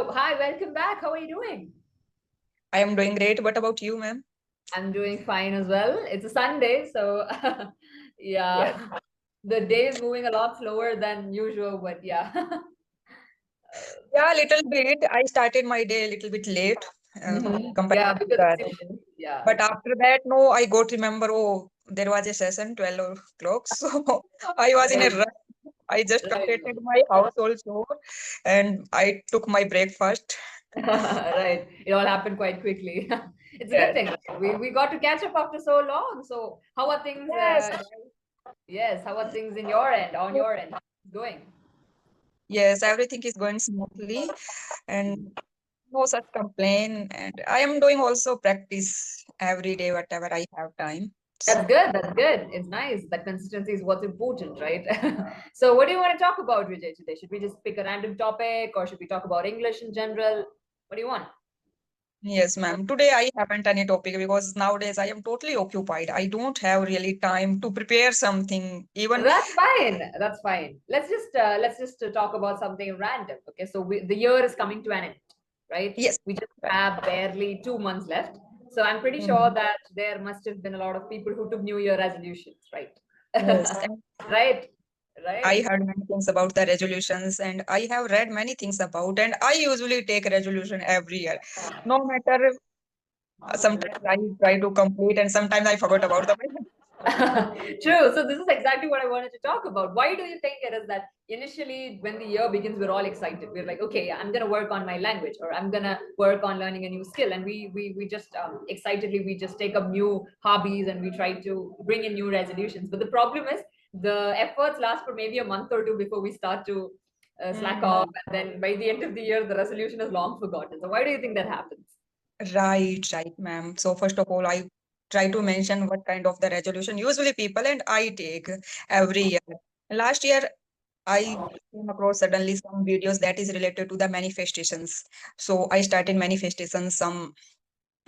So, hi, welcome back. How are you doing? I am doing great. What about you, ma'am? I'm doing fine as well. It's a Sunday, so Yes. yeah, the day is moving a lot slower than usual, but yeah. Yeah, a little bit. I started my day a little bit late compared Yeah, to because the it's other day. yeah, But after that, no, I got remember, oh, there was a session 12 o'clock. So I was in a right, rush. I just right, completed my household chore and I took my breakfast. right. It all happened quite quickly. It's a good Yes. thing. We got to catch up after so long. So, how are things? Yes. Yes, how are things in your end? On your end, how's it going? Yes, everything is going smoothly and no such complaint. And I am doing also practice every day, whatever I have time. That's good. That's good. It's nice. That consistency is what's important, right? So, what do you want to talk about, Vijay, today? Should we just pick a random topic or should we talk about English in general? What do you want? Yes, ma'am. Today I haven't any topic because nowadays I am totally occupied. I don't have really time to prepare something. Even That's fine. That's fine. Let's just talk about something random. Okay, so the year is coming to an end, right? yes, We just right. have barely 2 months left. So I'm pretty sure Mhm. that there must have been a lot of people who took New Year resolutions, right? Yes, and Right, I right. heard many things about the resolutions, and I have read many things about, and I usually take a resolution every year. No matter, sometimes I try to complete, and sometimes I forgot about the. True. So this is exactly what I wanted to talk about. Why do you think it is that initially when the year begins, we're all excited. We're like, okay, I'm gonna work on my language or I'm gonna work on learning a new skill. And we just excitedly we just take up new hobbies and we try to bring in new resolutions. But the problem is the efforts last for maybe a month or two before we start to slack off. Mhm. And then by the end of the year, the resolution is long forgotten. So why do you think that happens? Right, right, ma'am. So first of all, I try to mention what kind of the resolution usually people and I take every year. Last year, I came across suddenly some videos that is related to the manifestations. So I started manifestations some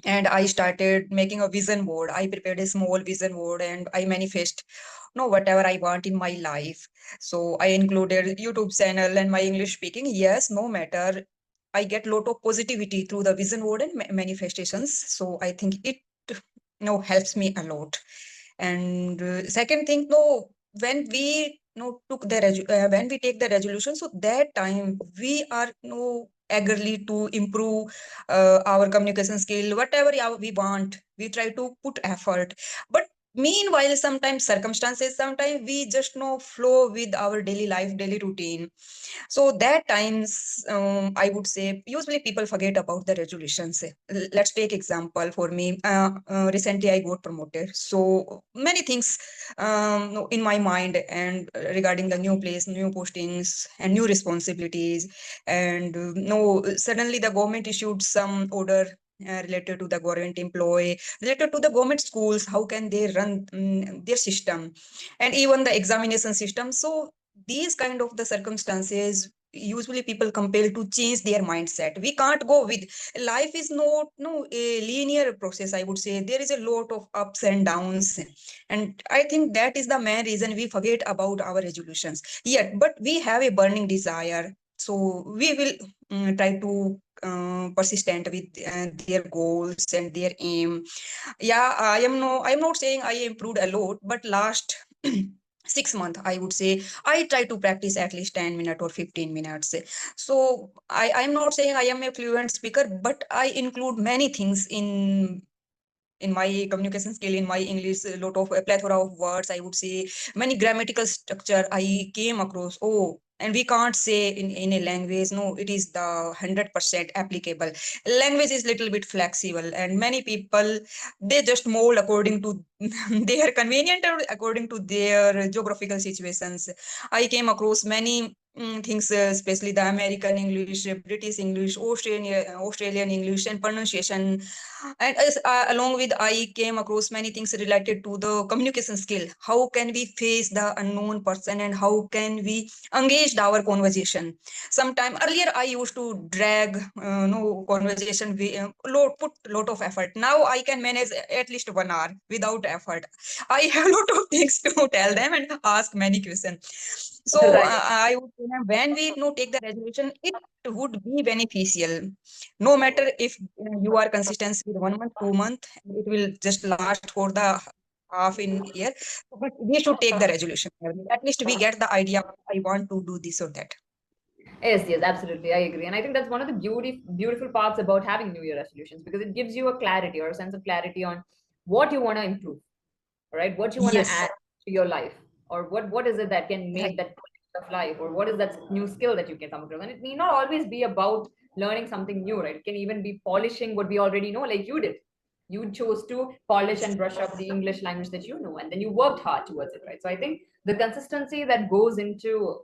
and I started making a vision board. I prepared a small vision board and I manifest whatever I want in my life. So I included YouTube channel and my English speaking. Yes, no matter. I get lot of positivity through the vision board and manifestations. So I think it helps me a lot. And second thing, no, when we took the when we take the resolution, so that time we are eagerly to improve our communication skill, whatever we want. We try to put effort, but meanwhile, sometimes circumstances, sometimes we just flow with our daily life, daily routine. So that times, I would say, usually people forget about the resolutions. Let's take example for me. Recently, I got promoted. So many things in my mind and regarding the new place, new postings, and new responsibilities. And no, suddenly the government issued some order. Related to the government employee, related to the government schools, how can they run their system, and even the examination system. So these kind of the circumstances usually people compel to change their mindset. We can't go with life is not no a linear process. I would say there is a lot of ups and downs, and I think that is the main reason we forget about our resolutions. Yet but we have a burning desire, so we will try to persistent with their goals and their aim. Yeah, I'm not saying I improved a lot, but last 6 months I would say I try to practice at least 10 minutes or 15 minutes. So I'm not saying I am a fluent speaker, but I include many things in my communication skill, in my English, a lot of a plethora of words, I would say, many grammatical structure I came across. Oh, and we can't say in a language, no, it is the 100% applicable. Language is little bit flexible, and many people they just mold according to their convenient or according to their geographical situations. I came across many things, especially the American English, British English, Australian English, and pronunciation. And along with I came across many things related to the communication skill. How can we face the unknown person and how can we engage our conversation? Sometime earlier I used to drag no conversation, put lot of effort. Now I can manage at least 1 hour without effort. I have a lot of things to tell them and ask many questions. So Right. I would say that when we take the resolution, it would be beneficial. No matter if you are consistent with 1 month, 2 month, it will just last for the half in year. But we should take the resolution. At least we get the idea. I want to do this or that. Yes, yes, absolutely. I agree. And I think that's one of the beautiful parts about having New Year resolutions, because it gives you a clarity or a sense of clarity on what you want to improve, right? What you want to Yes, add to your life, or what is it that can make right. that of life, or what is that new skill that you can come across. And it need not always be about learning something new, right? It can even be polishing what we already know, like you did. You chose to polish and brush up the English language that you know, and then you worked hard towards it, right? So I think the consistency that goes into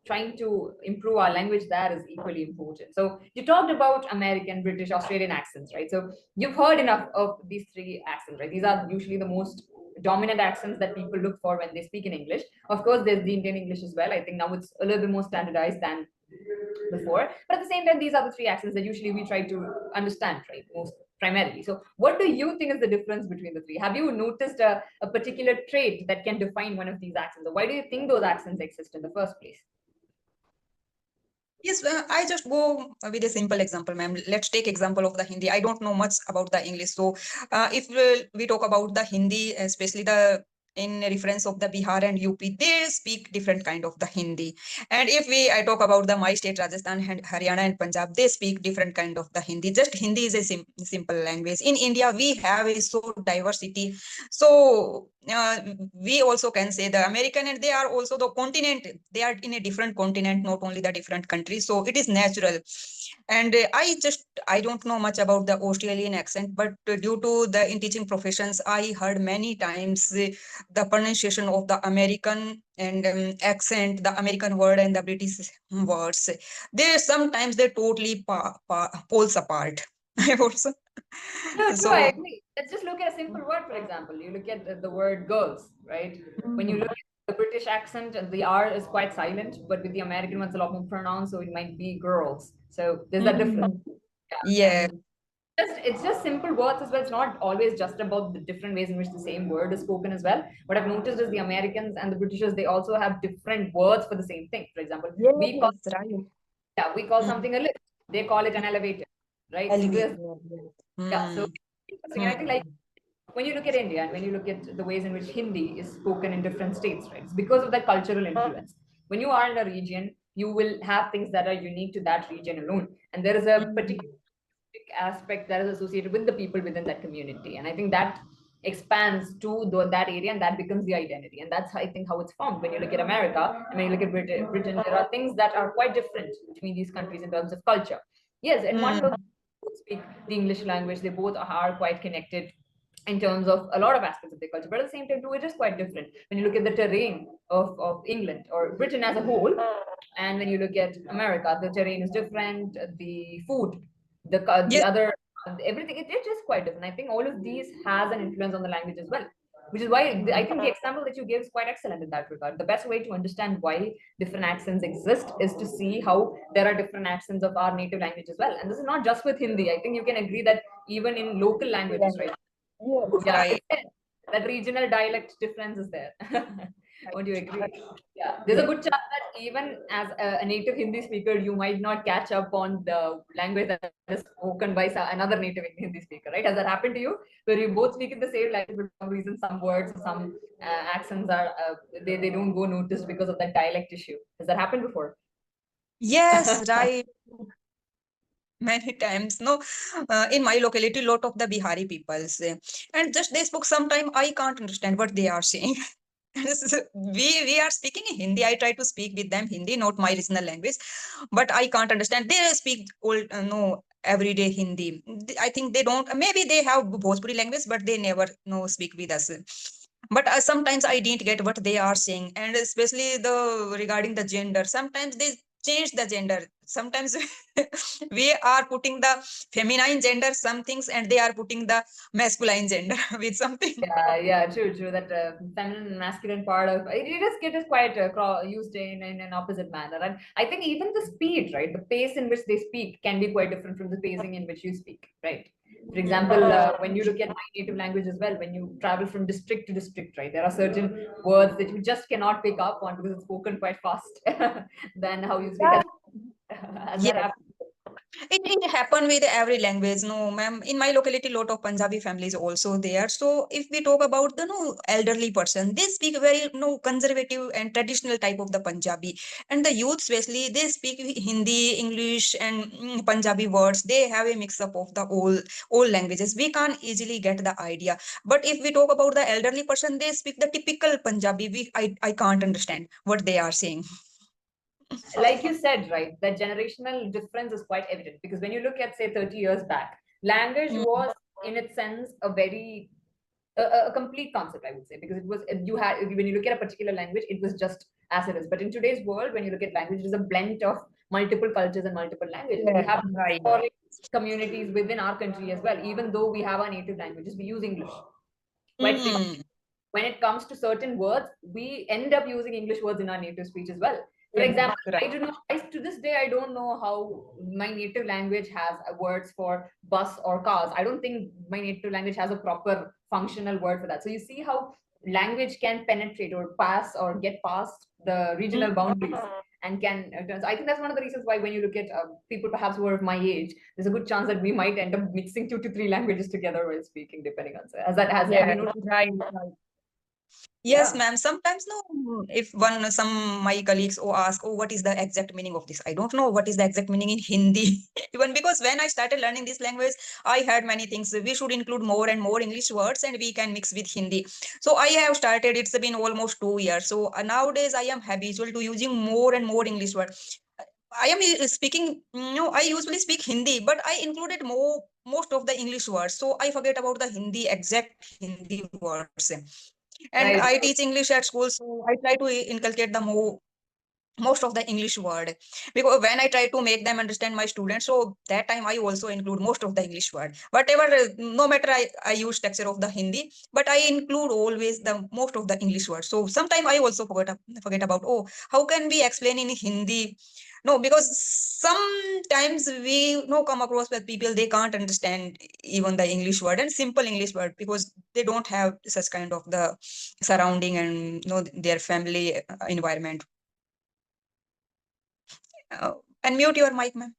trying to improve our language there is equally important. So you talked about American, British, Australian accents, right? So you've heard enough of these three accents, right? These are usually the most dominant accents that people look for when they speak in English. Of course, there's the Indian English as well. I think now it's a little bit more standardized than before. But at the same time, these are the three accents that usually we try to understand, right? Most primarily. So what do you think is the difference between the three? Have you noticed a particular trait that can define one of these accents? Or why do you think those accents exist in the first place? Yes, I just go with a simple example, ma'am. Let's take example of the Hindi. I don't know much about the English, so if we talk about the Hindi, especially the in reference of the Bihar and UP, they speak different kind of the Hindi. And if I talk about the my state Rajasthan and Haryana and Punjab, they speak different kind of the Hindi. Just Hindi is a simple language. In India, we have a so diversity. So we also can say the American, and they are also the continent. They are in a different continent, not only the different countries. So it is natural. And I don't know much about the Australian accent, but due to the in teaching professions, I heard many times the pronunciation of the American and accent, the American word and the British words. They sometimes they totally poles apart. I also No, true, I so. agree. Let's just look at a simple word, for example. You look at the word girls, right? When you Mm, look at the British accent, the R is quite silent, but with the American one, it's a lot more pronounced, so it might be girls. So there's that difference. mm, Yeah. yeah. And it's just simple words as well. It's not always just about the different ways in which the same word is spoken as well. What I've noticed is the Americans and the Britishers, they also have different words for the same thing. For example, Yes, right. we call Mm. something a lift. They call it an elevator, right? So there's Elevator. Yes. yeah. So Mm. interesting. And I think like Mm. when you look at India and when you look at the ways in which Hindi is spoken in different states, right? It's because of that cultural influence. When you are in a region, you will have things that are unique to that region alone. And there is a particular Mm. aspect that is associated with the people within that community. And I think that expands to that area, and that becomes the identity. And that's, I think, how it's formed. When you look at America and when you look at Britain, there are things that are quite different between these countries in terms of culture. Yes, in one look, Mm. both speak the English language, they both are quite connected in terms of a lot of aspects of their culture, but at the same time too, it is quite different when you look at the terrain of England or Britain as a whole. And when you look at America, the terrain is different, the food, the Yes. other, everything, it is quite different. I think all of these has an influence on the language as well, which is why I think the example that you gave is quite excellent in that regard. The best way to understand why different accents exist is to see how there are different accents of our native language as well. And this is not just with Hindi. I think you can agree that even in local languages, right? Yes, Yeah, right. that regional dialect difference is there. Won't you agree? Right. Yeah, there's a Yeah. good chance that even as a native Hindi speaker, you might not catch up on the language that is spoken by another native Hindi speaker, right? Has that happened to you? Where you both speak in the same language, but for some reason, some words or some accents are they don't go noticed because of that dialect issue. Has that happened before? Yes, right. Many times. No, in my locality, lot of the Bihari peoples, and just they spoke. Sometime I can't understand what they are saying. We are speaking in Hindi. I try to speak with them Hindi, not my regional language, but I can't understand. They speak old no everyday Hindi. I think they don't. Maybe they have Bhojpuri language, but they never no speak with us. But sometimes I didn't get what they are saying, and especially the regarding the gender. Sometimes they change the gender. Sometimes we are putting the feminine gender some things, and they are putting the masculine gender with something. Yeah, true. That feminine and masculine part of it is quite used in an opposite manner, and I think even the speed, right, the pace in which they speak can be quite different from the pacing in which you speak, right? For example, when you look at my native language as well, when you travel from district to district, right, there are certain words that you just cannot pick up on because it's spoken quite fast than how you speak. Yeah. Has that Yes. happened? It happen with every language, no, ma'am. In my locality, lot of Punjabi families also there. So if we talk about the no elderly person, they speak very no conservative and traditional type of the Punjabi, and the youth especially they speak Hindi, English, and Punjabi words. They have a mix up of the all languages. We can't easily get the idea. But if we talk about the elderly person, they speak the typical Punjabi. I can't understand what they are saying. Like you said, right, that generational difference is quite evident because when you look at, say, 30 years back, language Mm, was, in its sense, a complete concept, I would say, because it was you had when you look at a particular language, it was just as it is. But in today's world, when you look at language, it is a blend of multiple cultures and multiple languages. We yeah, have right. foreign communities within our country as well. Even though we have our native languages, we use English quite frequently. Mm, When it comes to certain words, we end up using English words in our native speech as well. For yeah, example, right. I do not, to this day, I don't know how my native language has words for bus or cars. I don't think my native language has a proper functional word for that. So you see how language can penetrate or pass or get past the regional boundaries and can. So I think that's one of the reasons why when you look at people perhaps who are of my age, there's a good chance that we might end up mixing 2 to 3 languages together while speaking, depending on. So as that has, have Yeah, you noticed? right, right. Yes, Yeah. ma'am. Sometimes, no, if some my colleagues ask, oh, what is the exact meaning of this? I don't know what is the exact meaning in Hindi. Even because when I started learning this language, I heard many things. We should include more and more English words and we can mix with Hindi. So I have started, it's been almost 2 years. So nowadays I am habitual to using more and more English words. I am speaking, I usually speak Hindi, but I included most of the English words. So I forget about the Hindi, exact Hindi words. And Right. I teach English at school, so I try to inculcate the most of the English word, because when I try to make them understand my students, so that time I also include most of the English word. Whatever, no matter I use texture of the Hindi, but I include always the most of the English words. So sometimes I also forget about, oh, how can we explain in Hindi? No, because sometimes we come across with people, they can't understand even the English word and simple English word because they don't have such kind of the surrounding and their family environment. And mute your mic, ma'am.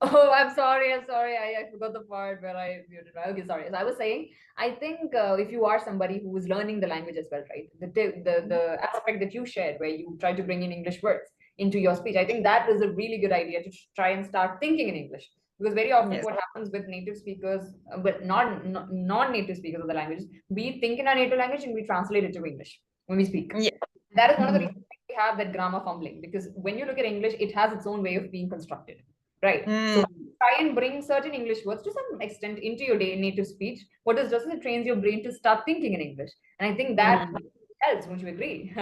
Oh, I'm sorry. I forgot the part where I muted. Okay, sorry. So I was saying, I think if you are somebody who is learning the language as well, right? The aspect that you shared, where you try to bring in English words into your speech, I think that is a really good idea to try and start thinking in English. Because very often Yes. what happens with native speakers, but non-native speakers of the languages, we think in our native language and we translate it to English when we speak. Yeah. That is one of the Mhm. reasons we have that grammar fumbling, because when you look at English, it has its own way of being constructed, right? So Mm, try and bring certain English words to some extent into your native speech. What it does is it trains your brain to start thinking in English, and I think that mm. helps. Won't you agree?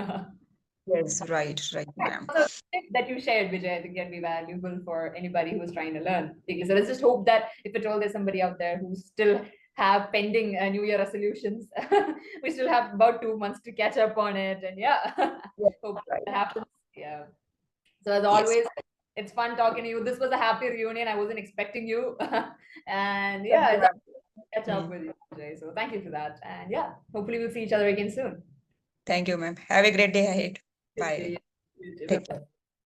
Yes, right, ma'am. So tip that you shared, Vijay, I think can be valuable for anybody who's trying to learn English. So let's just hope that if at all there's somebody out there who still have pending New Year resolutions, we still have about 2 months to catch up on it. And yeah, Yes, hope right. that happens. Yeah. So as Yes. always, it's fun talking to you. This was a happy reunion. I wasn't expecting you. And Thank yeah, you, it's ma'am. catch up Mm. with you, Vijay. So thank you for that. And yeah, hopefully we'll see each other again soon. Thank you, ma'am. Have a great day ahead. Good to see Bye. you. You too. Take Bye-bye. care.